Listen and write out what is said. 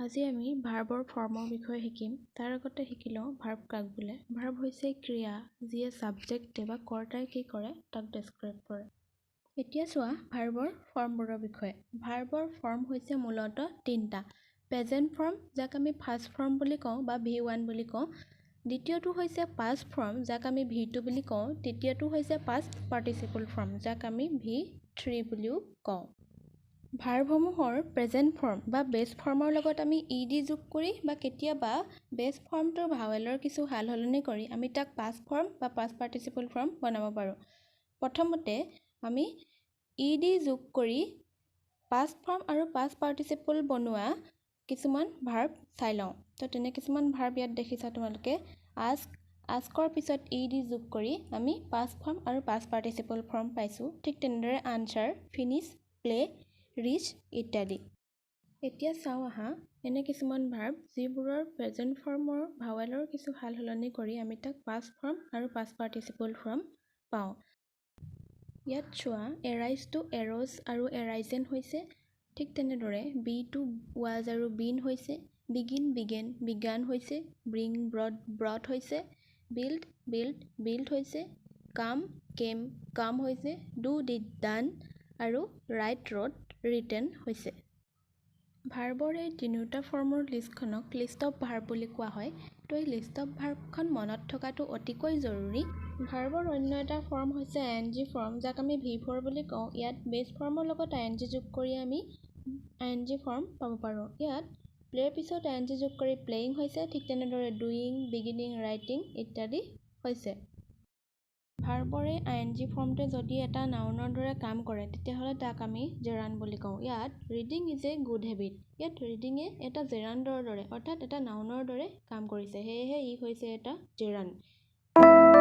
আজি আমি ভাৰ্বৰ ফৰ্মৰ বিষয়ে শিকিম। তাৰ আগতে শিকি লওঁ ভাৰ্ব কাক বোলে। ভাৰ্ব হৈছে ক্ৰিয়া যিয়ে ছাবজেক্টে বা কৰ্তাই কি কৰে তাক ডেছক্ৰাইব কৰে। এতিয়া চোৱা ভাৰ্বৰ ফৰ্মবোৰৰ বিষয়ে। ভাৰ্বৰ ফৰ্ম হৈছে মূলতঃ তিনিটা। প্ৰেজেণ্ট ফৰ্ম যাক আমি ফাৰ্ষ্ট ফৰ্ম বুলি কওঁ বা V1 বুলি কওঁ। দ্বিতীয়টো হৈছে পাষ্ট ফৰ্ম যাক আমি V2 বুলি কওঁ। তৃতীয়টো হৈছে পাষ্ট পাৰ্টিচিপল ফৰ্ম যাক আমি V3 বুলিও কওঁ। ভাৰ্বসমূহৰ প্ৰেজেণ্ট ফৰ্ম বা বেছ ফৰ্মৰ লগত আমি ed যোগ কৰি বা কেতিয়াবা বেছ ফৰ্মটোৰ ভাৱেলৰ কিছু সাল সলনি কৰি আমি তাক পাষ্ট ফৰ্ম বা পাষ্ট পাৰ্টিচিপল ফৰ্ম বনাব পাৰোঁ। প্ৰথমতে আমি ed যোগ কৰি পাষ্ট ফৰ্ম আৰু পাষ্ট পাৰ্টিচিপল বনোৱা কিছুমান ভাৰ্ব চাই লওঁ। তো তেনে কিছুমান ভাৰ্ব ইয়াত দেখিছা তোমালোকে। আস্কৰ পিছত ed যোগ কৰি আমি পাষ্ট ফৰ্ম আৰু পাষ্ট পাৰ্টিচিপল ফৰ্ম পাইছোঁ। ঠিক তেনেদৰে আনচাৰ, ফিনিছ, প্লে, ৰিচ ইত্যাদি। এতিয়া চাওঁ আহা এনে কিছুমান ভাৰ্ব যিবোৰৰ প্ৰেজেণ্ট ফৰ্মৰ ভাৱেলৰ কিছু সাল সলনি কৰি আমি তাক পাষ্ট ফৰ্ম আৰু পাষ্ট পাৰ্টিচিপল ফৰ্ম পাওঁ। ইয়াত চোৱা এৰাইজটো এৰ'জ আৰু এৰাইজেন হৈছে। ঠিক তেনেদৰে বিটো ৱাজ আৰু বিন হৈছে। বিগিন বিগেন বিগান হৈছে। ব্ৰিং ব্ৰট হৈছে। বিল্ড হৈছে। কাম কেম কাম হৈছে। ডু ডিড ডান আৰু ৰাইট ৰ'ড ৰিটেন হৈছে। ভাৰ্বৰ এই তিনিওটা ফৰ্মৰ লিষ্টখনক লিষ্ট অফ ভাৰ্ব বুলি কোৱা হয়। তো এই লিষ্ট অফ ভাৰ্বখন মনত থকাটো অতিকৈ জৰুৰী। ভাৰ্বৰ অন্য এটা ফৰ্ম হৈছে ing ফৰ্ম যাক আমি V4 বুলি কওঁ। ইয়াত বেছ ফৰ্মৰ লগত ing যোগ কৰি আমি ing ফৰ্ম পাব পাৰোঁ। ইয়াত প্লেৰ পিছত ing যোগ কৰি প্লেয়িং হৈছে। ঠিক তেনেদৰে ডুইং, বিগিনিং, ৰাইটিং ইত্যাদি হৈছে। ভাৰ্বৰ এই ing ফৰ্মটোৱে যদি এটা নাউনৰ দৰে কাম কৰে তেতিয়াহ'লে তাক আমি জেৰাণ্ড বুলি কওঁ। ইয়াত reading is a good habit. ইয়াত ৰিডিঙে এটা জেৰাণ্ডৰ দৰে অৰ্থাৎ এটা নাউনৰ দৰে কাম কৰিছে। সেয়েহে ই হৈছে এটা জেৰাণ্ড।